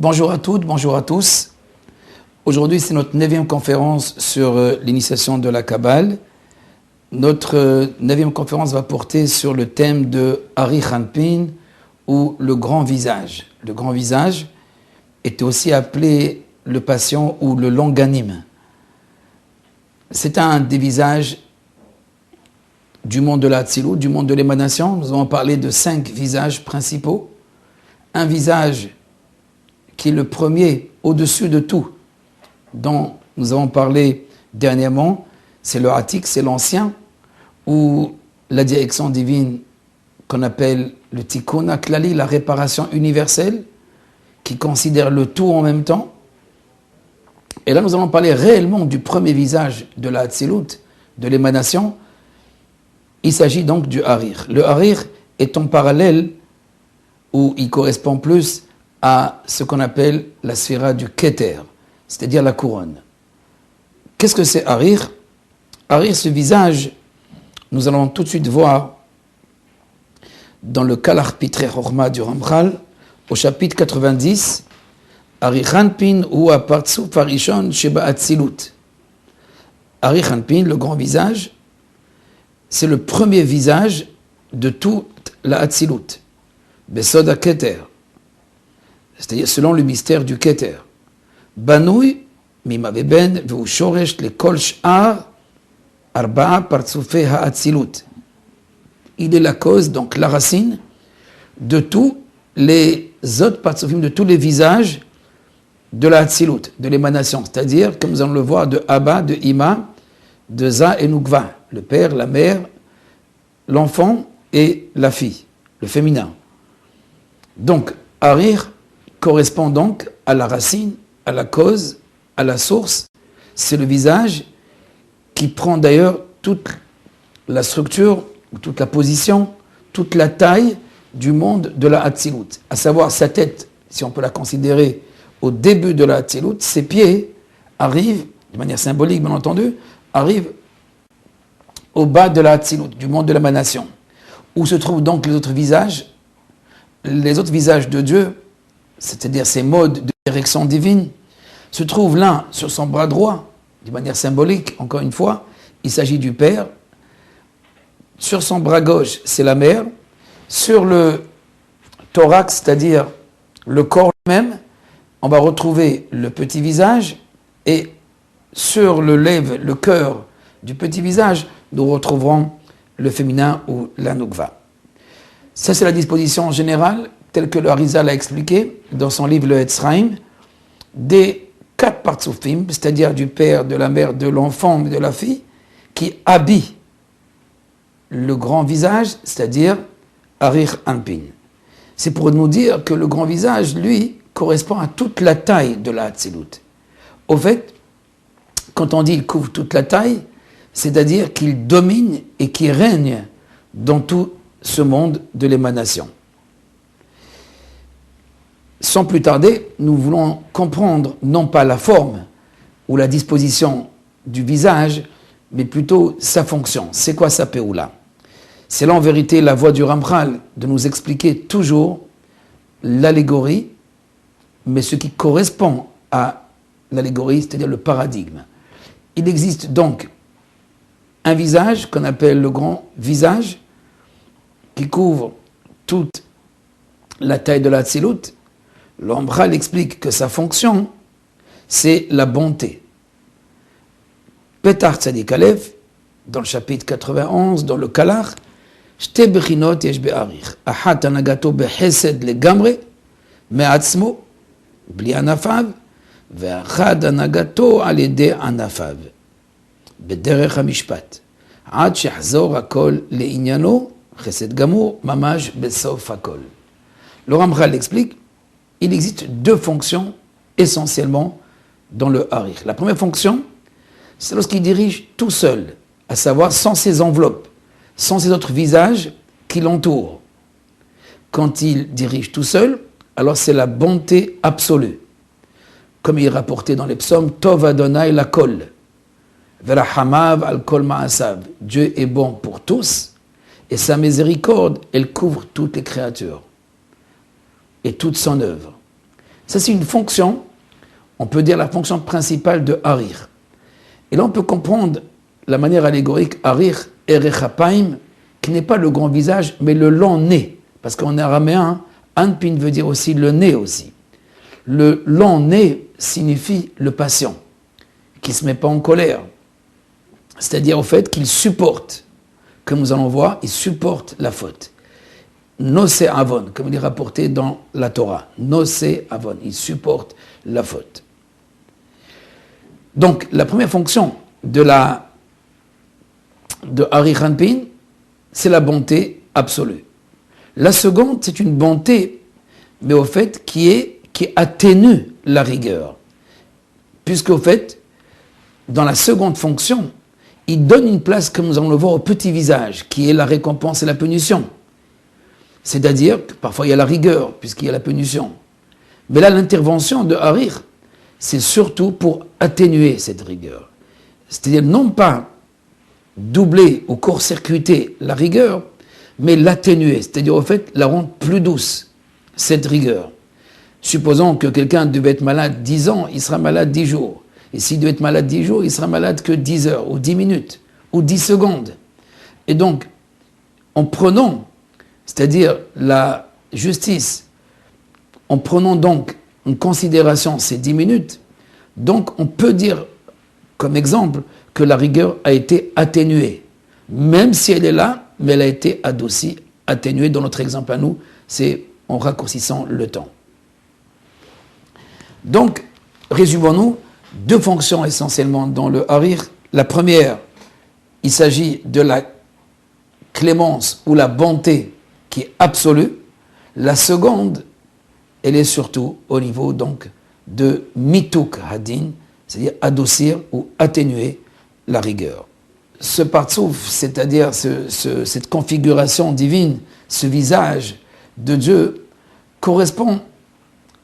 Bonjour à toutes, bonjour à tous. Aujourd'hui, c'est notre 9e conférence sur l'initiation de la Kabbale. Notre 9e conférence va porter sur le thème de Ari Hanpin, ou le grand visage. Le grand visage était aussi appelé le patient ou le longanime. C'est un des visages du monde de la Hatzilut, du monde de l'émanation. Nous avons parlé de 5 visages principaux. Un visage qui est le premier au-dessus de tout, dont nous avons parlé dernièrement, c'est le Hatik, c'est l'ancien, ou la direction divine qu'on appelle le Tikkun HaKlali, la réparation universelle, qui considère le tout en même temps. Et là, nous allons parler réellement du premier visage de la Hatzilut, de l'émanation. Il s'agit donc du Harir. Le Harir est en parallèle, où il correspond plus à ce qu'on appelle la sphira du Keter, c'est-à-dire la couronne. Qu'est-ce que c'est Harir? Harir, ce visage, nous allons tout de suite voir dans le Kalach Pitrei Chorma du Ramchal, au chapitre 90, Harir Hanpin ou Apartsuf Harishon Sheba Hatzilut. Harir Hanpin, le grand visage, c'est le premier visage de toute la Hatzilut, Besod HaKeter, c'est-à-dire selon le mystère du Keter. Banoui, Mimaveben, Veu Shoresh, le Kol Sh'ar, Arba'a Partsufei HaHatzilut. Il est la cause, donc la racine, de tous les autres partsufim, de tous les visages de la Hatzilut, de l'émanation, c'est-à-dire, comme nous allons le voir, de Abba, de Ima, de Za et Nukva, le père, la mère, l'enfant et la fille, le féminin. Donc, Harir correspond donc à la racine, à la cause, à la source. C'est le visage qui prend d'ailleurs toute la structure, toute la position, toute la taille du monde de la Hatzilut. À savoir sa tête, si on peut la considérer au début de la Hatzilut, ses pieds arrivent, de manière symbolique bien entendu, arrivent au bas de la Hatzilut, du monde de l'émanation, où se trouvent donc les autres visages de Dieu, c'est-à-dire ces modes de direction divine, se trouvent l'un sur son bras droit, de manière symbolique, encore une fois, il s'agit du Père. Sur son bras gauche, c'est la mère. Sur le thorax, c'est-à-dire le corps lui-même, on va retrouver le petit visage. Et sur le lèvre, le cœur du petit visage, nous retrouverons le féminin ou la Nukva. Ça, c'est la disposition générale, telle que le Harizal l'a expliqué dans son livre Le Etzraim, des 4 partsufim, c'est-à-dire du père, de la mère, de l'enfant et de la fille, qui habillent le grand visage, c'est-à-dire Harir Hanpin. C'est pour nous dire que le grand visage, lui, correspond à toute la taille de la Hatzilut. Au fait, quand on dit qu'il couvre toute la taille, c'est-à-dire qu'il domine et qu'il règne dans tout ce monde de l'émanation. Sans plus tarder, nous voulons comprendre non pas la forme ou la disposition du visage, mais plutôt sa fonction. C'est quoi sa péoula? C'est là en vérité la voie du Ramchal de nous expliquer toujours l'allégorie, mais ce qui correspond à l'allégorie, c'est-à-dire le paradigme. Il existe donc un visage qu'on appelle le grand visage, qui couvre toute la taille de la Hatzilut. Le Ramchal explique que sa fonction, c'est la bonté. Petar Tzadik Aleph, dans le chapitre 91, dans le Kalach, Shte bechinot yesh be'arir. Achat anagato behesed legamre, me'atzmo, bli anafav, ve'achad anagato al yedei anafav, bederech hamishpat, ad shehazor hakol le'inyano, chesed gamur, mamash besof hakol. Le Ramchal explique, il existe 2 fonctions essentiellement dans le Harir. La première fonction, c'est lorsqu'il dirige tout seul, à savoir sans ses enveloppes, sans ses autres visages qui l'entourent. Quand il dirige tout seul, alors c'est la bonté absolue. Comme il est rapporté dans les psaumes, Tov Adonai lakol, Verahamav al kol ma'asav. Dieu est bon pour tous, et sa miséricorde, elle couvre toutes les créatures et toute son œuvre. Ça, c'est une fonction, on peut dire la fonction principale de Harir. Et là, on peut comprendre la manière allégorique Harir Erechapaim, qui n'est pas le grand visage, mais le long nez. Parce qu'en araméen, Anpin veut dire aussi le nez aussi. Le long nez signifie le patient, qui ne se met pas en colère. C'est-à-dire au fait qu'il supporte, comme nous allons voir, il supporte la faute. Nosé avon, comme il est rapporté dans la Torah. Nosé avon, il supporte la faute. Donc, la première fonction de Hari Hanpin, c'est la bonté absolue. La seconde, c'est une bonté, mais au fait, qui atténue la rigueur. Puisqu'au fait, dans la seconde fonction, il donne une place, comme nous allons le voir, au petit visage, qui est la récompense et la punition. C'est-à-dire que parfois il y a la rigueur, puisqu'il y a la punition. Mais là, l'intervention de Harir, c'est surtout pour atténuer cette rigueur. C'est-à-dire non pas doubler ou court-circuiter la rigueur, mais l'atténuer, c'est-à-dire au fait la rendre plus douce, cette rigueur. Supposons que quelqu'un devait être malade 10 ans, il sera malade 10 jours. Et s'il devait être malade 10 jours, il sera malade que 10 heures, ou 10 minutes, ou 10 secondes. Et donc, en prenant, c'est-à-dire la justice, en prenant donc en considération ces 10 minutes, donc on peut dire, comme exemple, que la rigueur a été atténuée. Même si elle est là, mais elle a été adoucie, atténuée. Dans notre exemple à nous, c'est en raccourcissant le temps. Donc, résumons-nous, 2 fonctions essentiellement dans le Harir. La première, il s'agit de la clémence ou la bonté qui est absolue. La seconde, elle est surtout au niveau donc de mituk hadin, c'est-à-dire adoucir ou atténuer la rigueur. Ce partsouf, c'est-à-dire cette configuration divine, ce visage de Dieu, correspond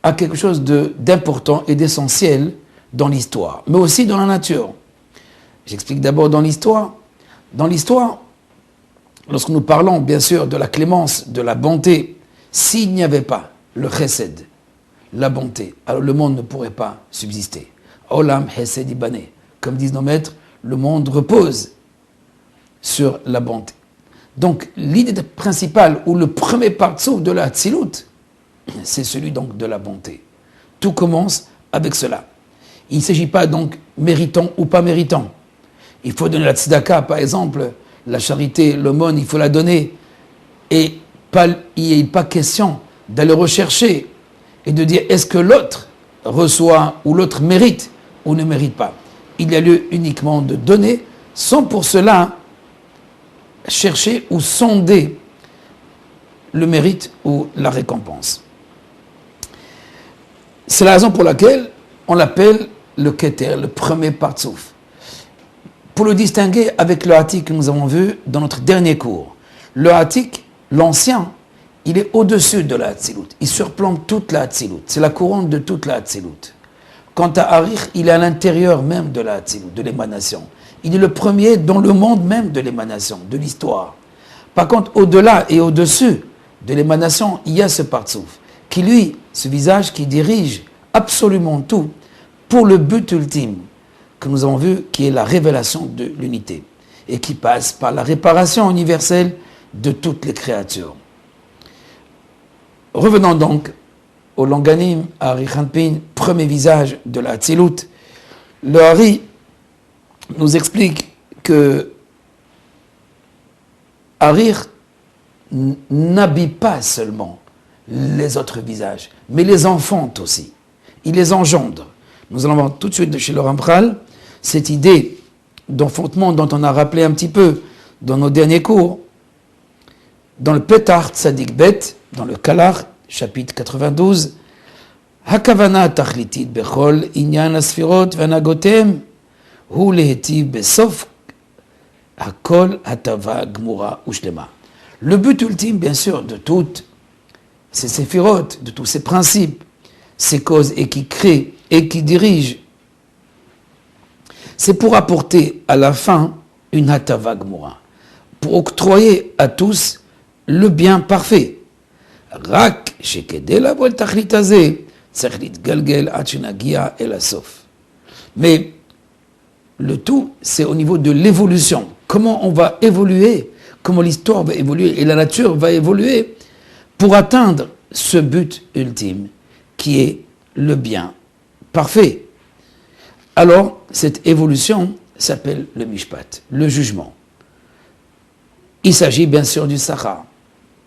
à quelque chose d'important et d'essentiel dans l'histoire, mais aussi dans la nature. J'explique d'abord dans l'histoire. Dans l'histoire, lorsque nous parlons bien sûr de la clémence, de la bonté, s'il n'y avait pas le chesed, la bonté, alors le monde ne pourrait pas subsister. Olam chesed ibane, comme disent nos maîtres, le monde repose sur la bonté. Donc l'idée principale ou le premier partsouf de la Hatzilut, c'est celui donc de la bonté. Tout commence avec cela. Il ne s'agit pas donc méritant ou pas méritant. Il faut donner la tzedaka, par exemple, la charité, l'aumône, il faut la donner. Et il n'est pas question d'aller rechercher et de dire est-ce que l'autre reçoit ou l'autre mérite ou ne mérite pas. Il y a lieu uniquement de donner sans pour cela chercher ou sonder le mérite ou la récompense. C'est la raison pour laquelle on l'appelle le Keter, le premier partsouf. Pour le distinguer avec le Hatik que nous avons vu dans notre dernier cours. Le Hatik, l'ancien, il est au-dessus de la Hatzilut. Il surplombe toute la Hatzilut. C'est la couronne de toute la Hatzilut. Quant à Harir, il est à l'intérieur même de la Hatzilut, de l'émanation. Il est le premier dans le monde même de l'émanation, de l'histoire. Par contre, au-delà et au-dessus de l'émanation, il y a ce partsouf, qui lui, ce visage qui dirige absolument tout pour le but ultime que nous avons vu, qui est la révélation de l'unité, et qui passe par la réparation universelle de toutes les créatures. Revenons donc au Longanim, à Hari Hanpin, premier visage de la Hatzilut. Le Hari nous explique que Harir n'habille pas seulement les autres visages, mais les enfante aussi. Il les engendre. Nous allons voir tout de suite de chez le Ramchal cette idée d'enfantement dont on a rappelé un petit peu dans nos derniers cours. Dans le Petar Tzadik Bet, dans le Kalar, chapitre 92, Hakavana tachlitit bechol inyan asfirot vanagotem hu lehetiv besof hakol hatava gmura ushlema. Le but ultime, bien sûr, de toutes ces séphirotes, de tous ces principes, ces causes et qui créent et qui dirigent, c'est pour apporter à la fin une hatava gmura, pour octroyer à tous le bien parfait. Rak shekedel avol tachlit hazeh Mais le tout, c'est au niveau de l'évolution. Comment on va évoluer, comment l'histoire va évoluer et la nature va évoluer pour atteindre ce but ultime qui est le bien parfait. Alors, cette évolution s'appelle le mishpat, le jugement. Il s'agit bien sûr du sachar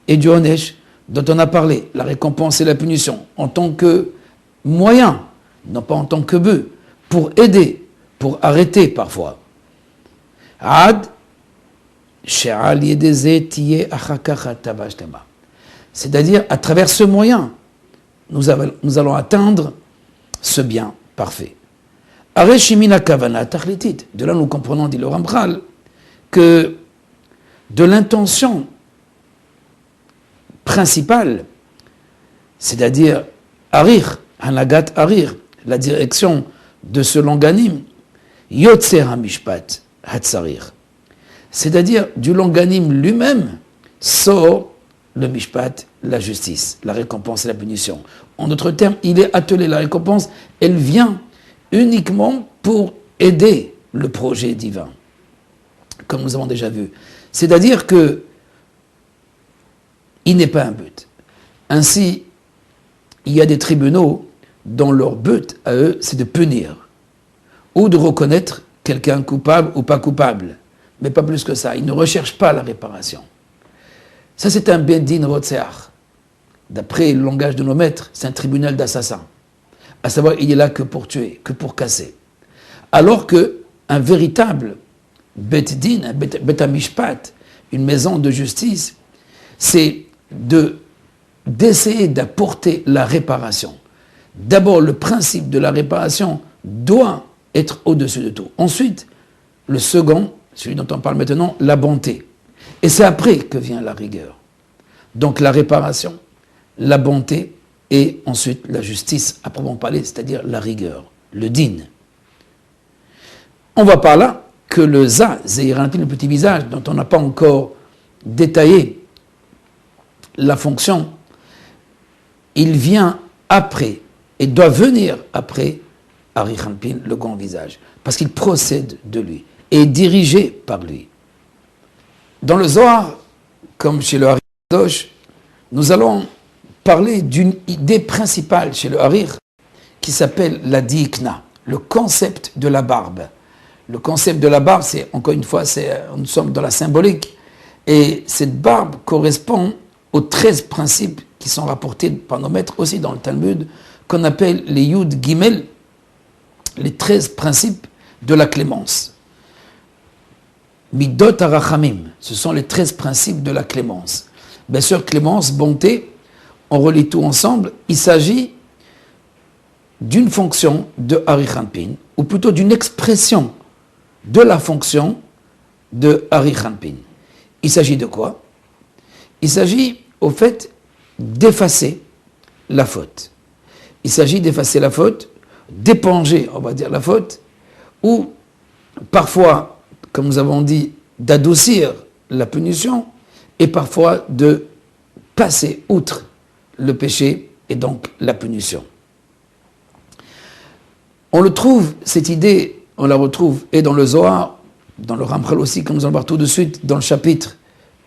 et du onesh dont on a parlé, la récompense et la punition, en tant que moyen, non pas en tant que but, pour aider, pour arrêter parfois. Ad, c'est-à-dire, à travers ce moyen, nous allons atteindre ce bien parfait. De là, nous comprenons, dit le Ramchal, que de l'intention principale, c'est-à-dire Arir, Hanagat Arir, la direction de ce longanime, Yotzer HaMishpat Hatzarir, c'est-à-dire du longanime lui-même sort le mishpat, la justice, la récompense et la punition. En d'autres termes, il est attelé, la récompense, elle vient uniquement pour aider le projet divin, comme nous avons déjà vu. C'est-à-dire que il n'est pas un but. Ainsi, il y a des tribunaux dont leur but à eux, c'est de punir ou de reconnaître quelqu'un coupable ou pas coupable, mais pas plus que ça. Ils ne recherchent pas la réparation. Ça, c'est un Bendin Rotseach. D'après le langage de nos maîtres, c'est un tribunal d'assassins. À savoir, il est là que pour tuer, que pour casser. Alors qu'un véritable Bet Din, un Bet Mishpat, une maison de justice, c'est d'essayer d'apporter la réparation. D'abord, le principe de la réparation doit être au-dessus de tout. Ensuite, le second, celui dont on parle maintenant, la bonté. Et c'est après que vient la rigueur. Donc la réparation, la bonté et ensuite la justice à proprement parler, c'est-à-dire la rigueur, le din. On voit par là que le Zeir Anpin, le petit visage, dont on n'a pas encore détaillé la fonction, il vient après et doit venir après Arich Anpin, le grand visage, parce qu'il procède de lui et est dirigé par lui. Dans le Zohar, comme chez le Harir Kadosh, nous allons parler d'une idée principale chez le Harir qui s'appelle la Diikna, le concept de la barbe. Le concept de la barbe, c'est, encore une fois, nous sommes dans la symbolique, et cette barbe correspond aux 13 principes qui sont rapportés par nos maîtres aussi dans le Talmud, qu'on appelle les Yud Gimel, les 13 principes de la clémence. Midot Arachamim, ce sont les 13 principes de la clémence. Bien sûr, clémence, bonté, on relie tout ensemble. Il s'agit d'une fonction de Arich Anpin, ou plutôt d'une expression de la fonction de Arich Anpin. Il s'agit de quoi? Il s'agit, au fait, d'effacer la faute. Il s'agit d'effacer la faute, d'éponger, on va dire, la faute, ou parfois, comme nous avons dit, d'adoucir la punition, et parfois de passer outre le péché et donc la punition. On le trouve, cette idée, on la retrouve et dans le Zohar, dans le Ramchal aussi, comme nous allons voir tout de suite, dans le chapitre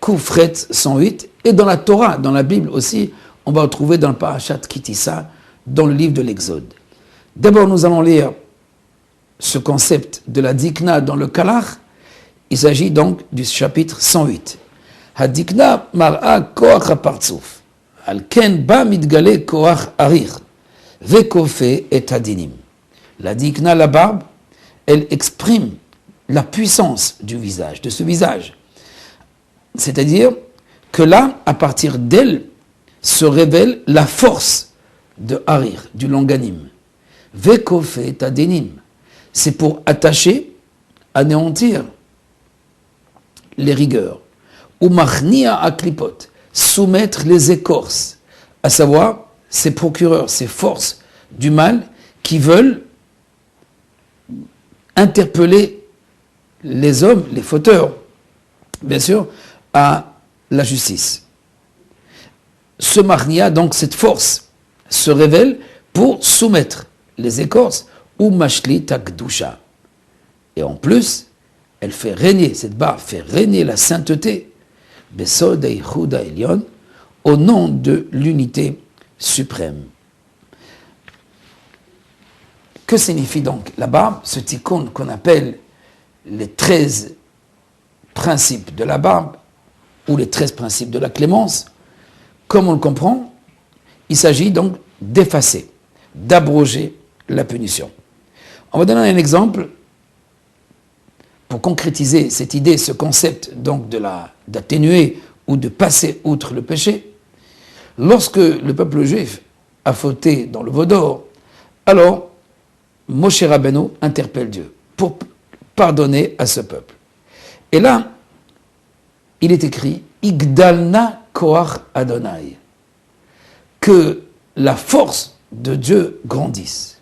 Koufret 108, et dans la Torah, dans la Bible aussi, on va retrouver dans le Parashat Kitissa, dans le livre de l'Exode. D'abord, nous allons lire ce concept de la Dikna dans le Kalach. Il s'agit donc du chapitre 108. Hadikna mar'a koach hapartzuf, al ken ba mitgale koach arir, vekofe et hadinim. La Dikna, la barbe, elle exprime la puissance du visage, de ce visage. C'est-à-dire que là, à partir d'elle, se révèle la force de Harir, du longanime. Vekofe et hadinim. C'est pour attacher, anéantir les rigueurs. Ou machnia aklipot, soumettre les écorces, à savoir ces procureurs, ces forces du mal qui veulent interpeller les hommes, les fauteurs, bien sûr, à la justice. Ce machnia, donc cette force, se révèle pour soumettre les écorces ou mashli takdusha. Et en plus, elle fait régner, cette barbe fait régner la sainteté, besod eichud elyon, au nom de l'unité suprême. Que signifie donc la barbe, ce tikkun qu'on appelle les 13 principes de la barbe ou les 13 principes de la clémence? Comme on le comprend, il s'agit donc d'effacer, d'abroger la punition. On va donner un exemple pour concrétiser cette idée, ce concept donc d'atténuer ou de passer outre le péché. Lorsque le peuple juif a fauté dans le veau d'or, alors Moshe Rabbeinu interpelle Dieu pour pardonner à ce peuple. Et là, il est écrit Igdalna Koach Adonai, que la force de Dieu grandisse.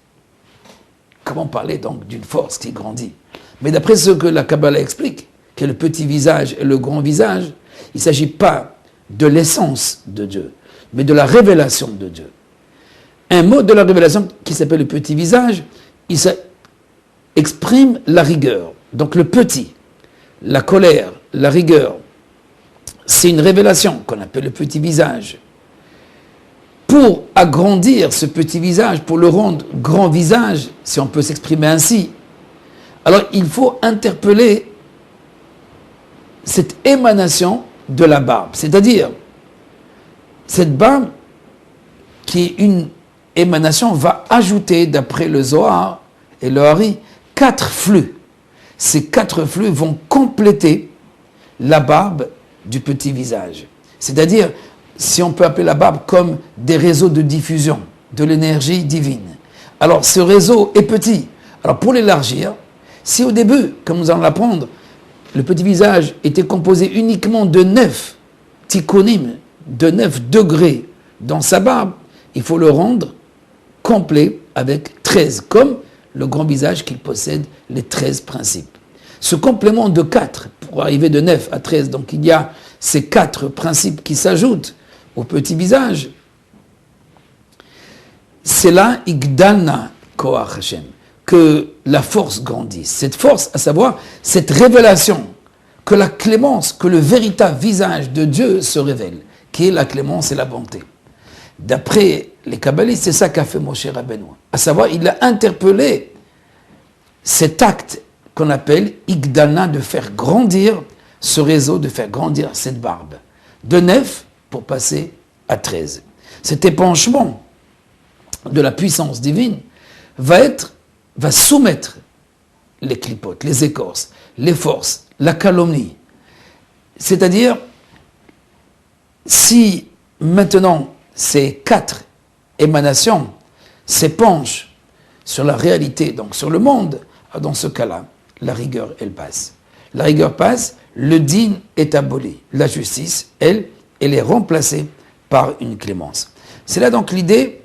Comment parler donc d'une force qui grandit? Mais d'après ce que la Kabbalah explique, que le petit visage et le grand visage, il ne s'agit pas de l'essence de Dieu, mais de la révélation de Dieu. Un mot de la révélation qui s'appelle le petit visage, il exprime la rigueur. Donc le petit, la colère, la rigueur, c'est une révélation qu'on appelle le petit visage. Pour agrandir ce petit visage, pour le rendre grand visage, si on peut s'exprimer ainsi, alors il faut interpeller cette émanation de la barbe. C'est-à-dire, cette barbe, qui est une émanation, va ajouter, d'après le Zohar et le Hari, 4 flux. Ces 4 flux vont compléter la barbe du petit visage. C'est-à-dire, si on peut appeler la barbe comme des réseaux de diffusion de l'énergie divine. Alors, ce réseau est petit. Alors, pour l'élargir, si au début, comme nous allons l'apprendre, le petit visage était composé uniquement de 9 tikkunim, de 9 degrés dans sa barbe, il faut le rendre complet avec 13, comme le grand visage qui possède les 13 principes. Ce complément de 4, pour arriver de 9 à 13, donc il y a ces 4 principes qui s'ajoutent au petit visage, c'est là, Igdalna Koach Hashem, que la force grandisse. Cette force, à savoir, cette révélation, que la clémence, que le véritable visage de Dieu se révèle, qui est la clémence et la bonté. D'après les kabbalistes, c'est ça qu'a fait Moshe Rabbeinu. À savoir, il a interpellé cet acte qu'on appelle Igdalna, de faire grandir ce réseau, de faire grandir cette barbe. De 9 pour passer à 13. Cet épanchement de la puissance divine va soumettre les clipotes, les écorces, les forces, la calomnie. C'est-à-dire, si maintenant ces 4 émanations s'épanchent sur la réalité, donc sur le monde, dans ce cas-là, la rigueur, elle passe. La rigueur passe, le din est aboli. La justice, elle est remplacée par une clémence. C'est là donc l'idée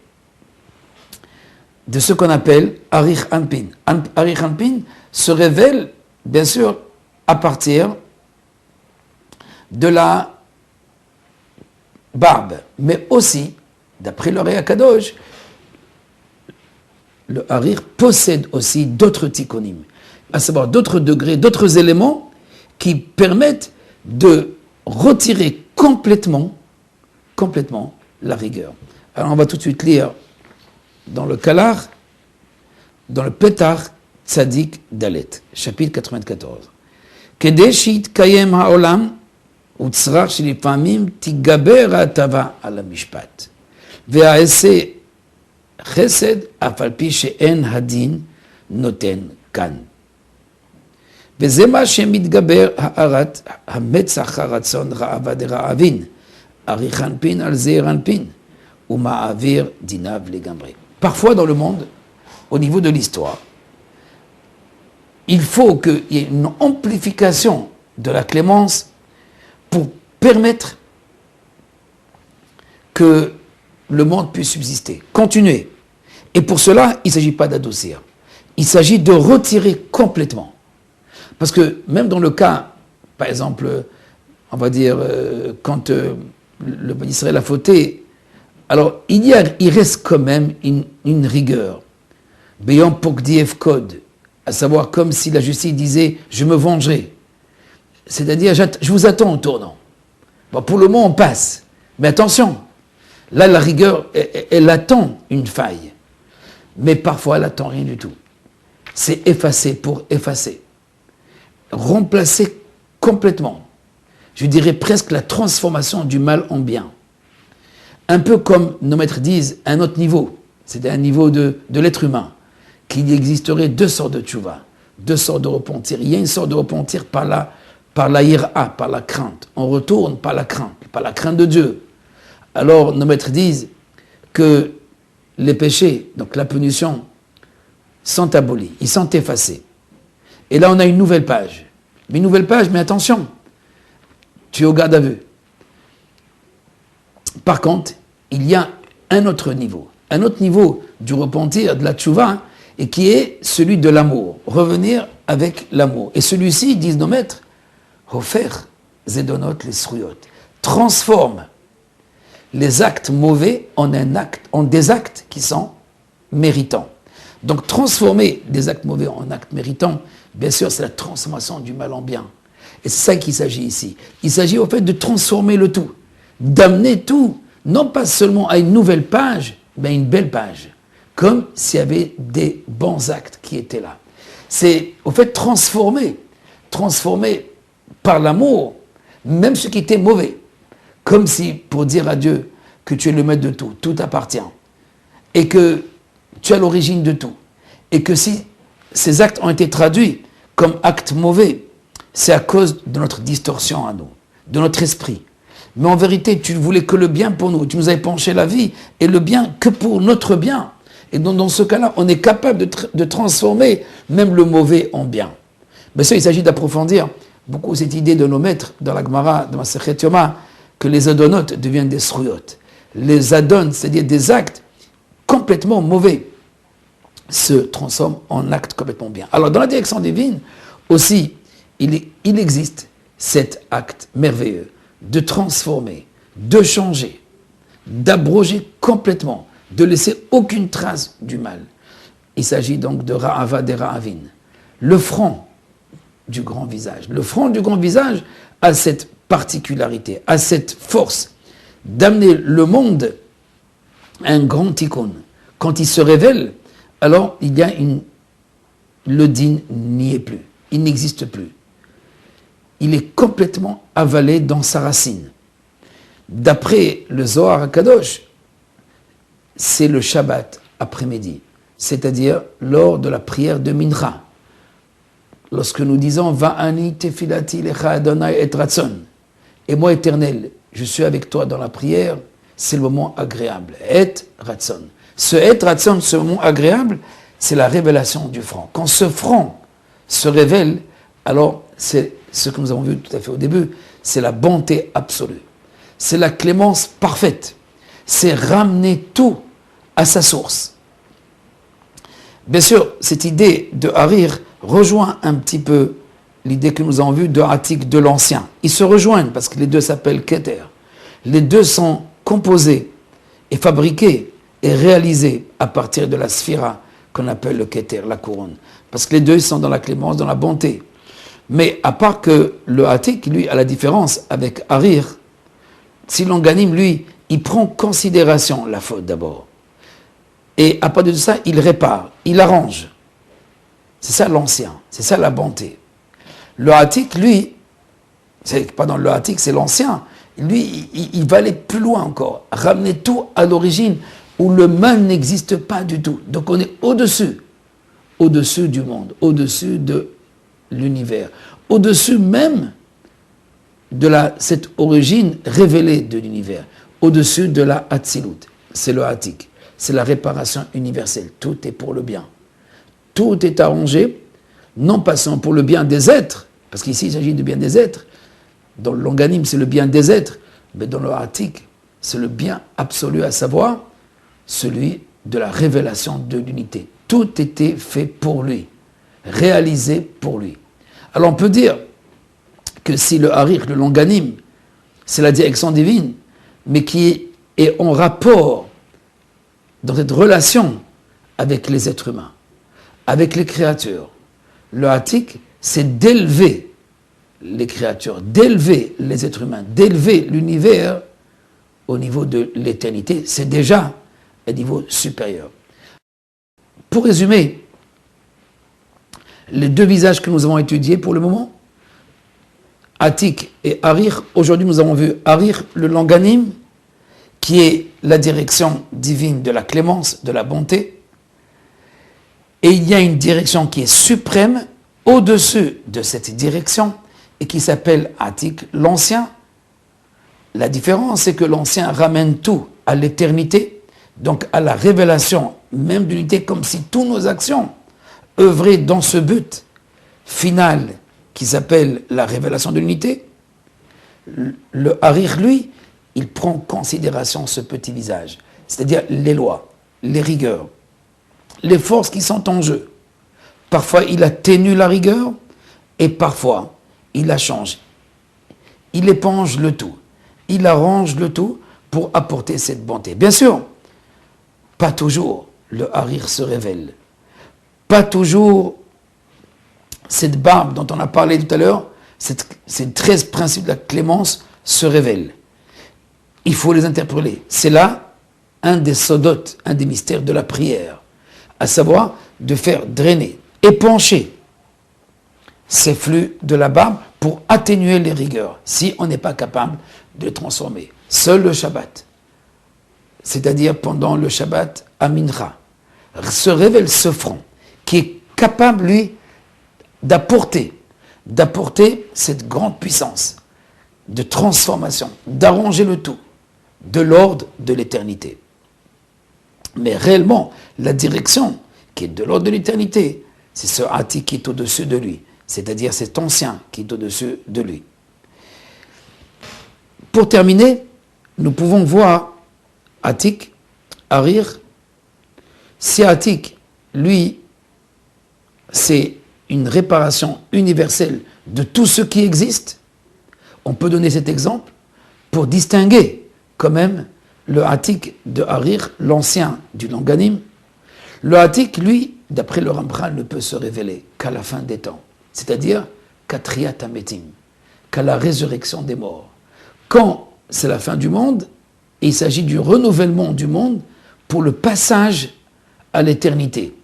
de ce qu'on appelle Arich Anpin. Arich Anpin se révèle, bien sûr, à partir de la barbe, mais aussi, d'après le Réa Kadosh, le Harir possède aussi d'autres tikkunim, à savoir d'autres degrés, d'autres éléments qui permettent de retirer complètement la rigueur. Alors on va tout de suite lire dans le Kalar, dans le Petar Tzadik Dalet, chapitre 94. כדי שיתקיים העולם, הוא צריך שלפעמים תיגבר ההטבה על המשפט. והעשה חסד, אף על פי שאין הדין נותן כאן. וזה מה שמתגבר הארת, המצח הרצון רעבה דרעבין, אריך אנפין על זעיר אנפין, ומעביר דיניו לגמרי. Parfois dans le monde, au niveau de l'histoire, il faut qu'il y ait une amplification de la clémence pour permettre que le monde puisse subsister, continuer. Et pour cela, il ne s'agit pas d'adoucir. Il s'agit de retirer complètement. Parce que même dans le cas, par exemple, on va dire, quand le Bnei Israël a fauté Alors, il reste quand même une rigueur. Beyond Pokdiev Code, à savoir comme si la justice disait « je me vengerai ». C'est-à-dire, je vous attends au tournant. Bon, pour le moment, on passe. Mais attention, là, la rigueur, elle attend une faille. Mais parfois, elle attend rien du tout. C'est effacer pour effacer. Remplacer complètement. Je dirais presque la transformation du mal en bien. Un peu comme nos maîtres disent, un autre niveau. C'est un niveau de l'être humain. Qu'il existerait deux sortes de tchouva, deux sortes de repentir. Il y a une sorte de repentir par la ira, par la crainte. On retourne par la crainte de Dieu. Alors nos maîtres disent que les péchés, donc la punition, sont abolis, ils sont effacés. Et là on a une nouvelle page. Mais une nouvelle page, mais attention, tu es au garde à vue. Par contre, il y a un autre niveau du repentir, de la tchouva, et qui est celui de l'amour, revenir avec l'amour. Et celui-ci, disent nos maîtres, Hofer zedonot les sruyot, transforme les actes mauvais en des actes qui sont méritants. Donc transformer des actes mauvais en actes méritants, bien sûr, c'est la transformation du mal en bien. Et c'est ça qu'il s'agit ici. Il s'agit au fait de transformer le tout, d'amener tout, non pas seulement à une nouvelle page, mais à une belle page, comme s'il y avait des bons actes qui étaient là. C'est au fait transformer par l'amour, même ce qui était mauvais, comme si, pour dire à Dieu que tu es le maître de tout, tout t'appartient, et que tu es à l'origine de tout, et que si ces actes ont été traduits comme actes mauvais, c'est à cause de notre distorsion à nous, de notre esprit. Mais en vérité, tu ne voulais que le bien pour nous, tu nous avais penché la vie, et le bien que pour notre bien. Et donc dans ce cas-là, on est capable de transformer même le mauvais en bien. Mais ça, il s'agit d'approfondir beaucoup cette idée de nos maîtres dans la Gemara, dans la Masechet Yoma, que les adonotes deviennent des sruyot. Les adon, c'est-à-dire des actes complètement mauvais, se transforment en actes complètement bien. Alors dans la direction divine, aussi, il existe cet acte merveilleux de transformer, de changer, d'abroger complètement, de laisser aucune trace du mal. Il s'agit donc de Ra'ava des Ra'avin, le front du grand visage. Le front du grand visage a cette particularité, a cette force d'amener le monde à un grand tikkun. Quand il se révèle, alors il y a le din n'y est plus, il n'existe plus. Il est complètement avalé dans sa racine. D'après le Zohar HaKadosh, c'est le Shabbat après-midi, c'est-à-dire lors de la prière de Mincha. Lorsque nous disons Va'ani tefilati lecha Adonai et Ratzon, et moi éternel, je suis avec toi dans la prière, c'est le moment agréable. Et Ratzon. Ce et Ratzon, ce moment agréable, c'est la révélation du front. Quand ce front se révèle, alors c'est ce que nous avons vu tout à fait au début, c'est la bonté absolue. C'est la clémence parfaite. C'est ramener tout à sa source. Bien sûr, cette idée de Harir rejoint un petit peu l'idée que nous avons vue de Hatik de l'Ancien. Ils se rejoignent parce que les deux s'appellent Keter. Les deux sont composés et fabriqués et réalisés à partir de la sphira qu'on appelle le Keter, la couronne. Parce que les deux sont dans la clémence, dans la bonté. Mais à part que le Hatik, lui, a la différence avec Harir, si l'Onganim, lui, il prend en considération la faute d'abord. Et à partir de ça, il répare, il arrange. C'est ça l'ancien, c'est ça la bonté. Le Hatik, lui, le Hatik, c'est l'ancien. Lui, il va aller plus loin encore, ramener tout à l'origine où le mal n'existe pas du tout. Donc on est au-dessus du monde, au-dessus de l'univers, au-dessus même de cette origine révélée de l'univers, au-dessus de la Hatzilut. C'est le Hatik, c'est la réparation universelle. Tout est pour le bien. Tout est arrangé, non pas seulement pour le bien des êtres, parce qu'ici il s'agit du bien des êtres. Dans le Longanim, c'est le bien des êtres, mais dans le Hatik, c'est le bien absolu, à savoir celui de la révélation de l'unité. Tout était fait pour lui, réalisé pour lui. Alors on peut dire que si le Harir, le Longanim, c'est la direction divine, mais qui et en rapport dans cette relation avec les êtres humains, avec les créatures. Le Atik, c'est d'élever les créatures, d'élever les êtres humains, d'élever l'univers au niveau de l'éternité. C'est déjà un niveau supérieur. Pour résumer, les deux visages que nous avons étudiés pour le moment, Atik et Arir. Aujourd'hui, nous avons vu Arir, le Langanim, qui est la direction divine de la clémence, de la bonté. Et il y a une direction qui est suprême au-dessus de cette direction et qui s'appelle Atik, l'ancien. La différence, c'est que l'ancien ramène tout à l'éternité, donc à la révélation même d'unité, comme si toutes nos actions œuvraient dans ce but final qui s'appelle la révélation de l'unité. Le Harir, lui, il prend en considération ce petit visage, c'est-à-dire les lois, les rigueurs, les forces qui sont en jeu. Parfois, il atténue la rigueur et parfois, il la change. Il éponge le tout. Il arrange le tout pour apporter cette bonté. Bien sûr, pas toujours le Harir se révèle. Pas toujours cette barbe dont on a parlé tout à l'heure, ces 13 principes de la clémence se révèlent. Il faut les interpeller. C'est là un des sodotes, un des mystères de la prière, à savoir de faire drainer, épancher ces flux de la barbe pour atténuer les rigueurs, si on n'est pas capable de les transformer. Seul le Shabbat, c'est-à-dire pendant le Shabbat à Mincha, se révèle ce front qui est capable, lui, d'apporter cette grande puissance de transformation, d'arranger le tout, de l'ordre de l'éternité. Mais réellement, la direction qui est de l'ordre de l'éternité, c'est ce Atik qui est au-dessus de lui, c'est-à-dire cet ancien qui est au-dessus de lui. Pour terminer, nous pouvons voir Atik, Harir. Si Atik, lui, c'est une réparation universelle de tout ce qui existe, on peut donner cet exemple pour distinguer quand même le Atik de Harir, l'ancien du Langanim. Le Atik, lui, d'après le Ramchal, ne peut se révéler qu'à la fin des temps, c'est-à-dire qu'à Triyat HaMetim, qu'à la résurrection des morts. Quand c'est la fin du monde, il s'agit du renouvellement du monde pour le passage à l'éternité.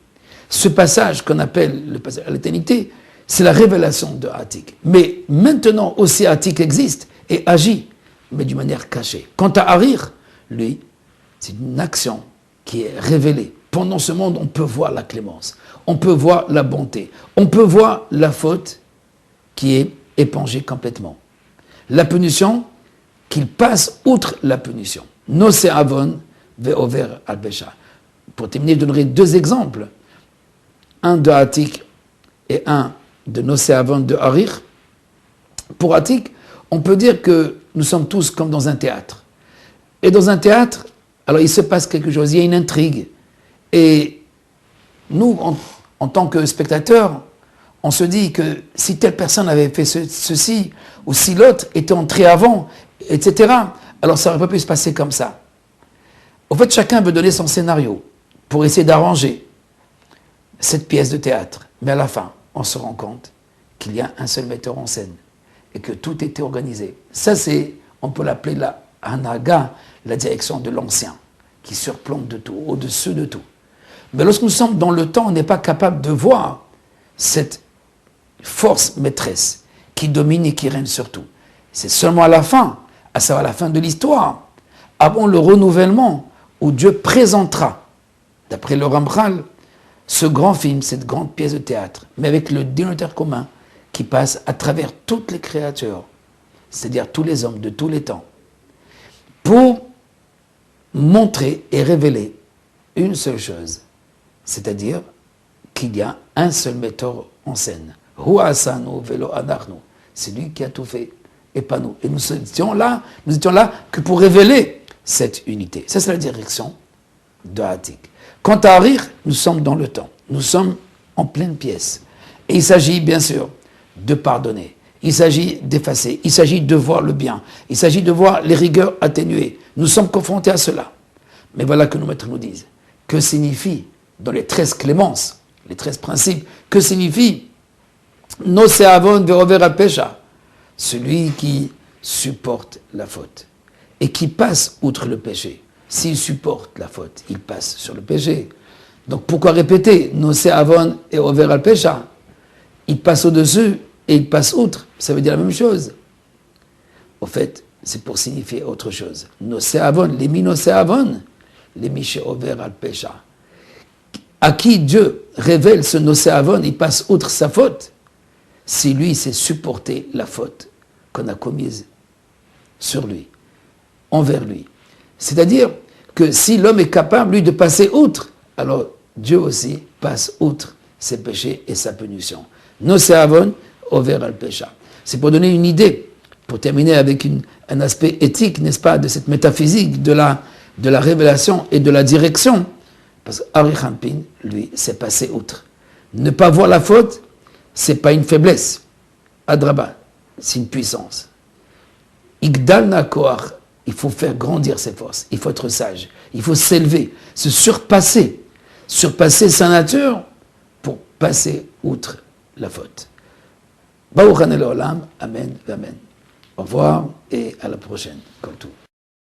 Ce passage qu'on appelle le passage à l'éternité, c'est la révélation de Atik. Mais maintenant aussi Atik existe et agit, mais d'une manière cachée. Quant à Harir, lui, c'est une action qui est révélée. Pendant ce monde, on peut voir la clémence, on peut voir la bonté, on peut voir la faute qui est épongée complètement. La punition, qu'il passe outre la punition. Nosé avon ve'over al besha. Pour terminer, je donnerai deux exemples. Un de Atik et un de Nosé avon de Harir. Pour Atik, on peut dire que nous sommes tous comme dans un théâtre. Et dans un théâtre, alors il se passe quelque chose, il y a une intrigue. Et nous, en tant que spectateurs, on se dit que si telle personne avait fait ceci, ou si l'autre était entré avant, etc., alors ça n'aurait pas pu se passer comme ça. En fait, chacun veut donner son scénario pour essayer d'arranger cette pièce de théâtre. Mais à la fin, on se rend compte qu'il y a un seul metteur en scène et que tout était organisé. Ça, on peut l'appeler la Hanaga, la direction de l'ancien, qui surplombe de tout, au-dessus de tout. Mais lorsque nous sommes dans le temps, on n'est pas capable de voir cette force maîtresse qui domine et qui règne sur tout. C'est seulement à la fin, à savoir à la fin de l'histoire, avant le renouvellement, où Dieu présentera, d'après le Ramchal, ce grand film, cette grande pièce de théâtre, mais avec le dénominateur commun qui passe à travers toutes les créatures, c'est-à-dire tous les hommes de tous les temps, pour montrer et révéler une seule chose, c'est-à-dire qu'il y a un seul metteur en scène. C'est lui qui a tout fait, et pas nous. Et nous étions là que pour révéler cette unité. Ça, c'est la direction de Atik. Quant à Harir, nous sommes dans le temps. Nous sommes en pleine pièce. Et il s'agit, bien sûr, de pardonner. Il s'agit d'effacer, il s'agit de voir le bien, il s'agit de voir les rigueurs atténuées. Nous sommes confrontés à cela. Mais voilà que nos maîtres nous disent. Que signifie, dans les 13 clémences, les 13 principes, que signifie Nose avon verover al pesha, celui qui supporte la faute et qui passe outre le péché. S'il supporte la faute, il passe sur le péché. Donc pourquoi répéter Nose avon et over al pesha? Il passe au-dessus et il passe outre. Ça veut dire la même chose. Au fait, c'est pour signifier autre chose. Nose avon, les mi nose avon, les mi over al pesha. À qui Dieu révèle ce nose avon, il passe outre sa faute. Si lui sait supporter la faute qu'on a commise sur lui, envers lui. C'est-à-dire que si l'homme est capable, lui, de passer outre, alors Dieu aussi passe outre ses péchés et sa punition. Nose avon over al pesha. C'est pour donner une idée, pour terminer avec un aspect éthique, n'est-ce pas, de cette métaphysique, de la révélation et de la direction. Parce qu'Ari Champin, lui, s'est passé outre. Ne pas voir la faute, c'est pas une faiblesse. Adraba, c'est une puissance. Igdal na koach, il faut faire grandir ses forces, il faut être sage, il faut s'élever, se surpasser sa nature pour passer outre la faute. Baruch Hanel Olam, Amen, Amen. Au revoir et à la prochaine, comme tout.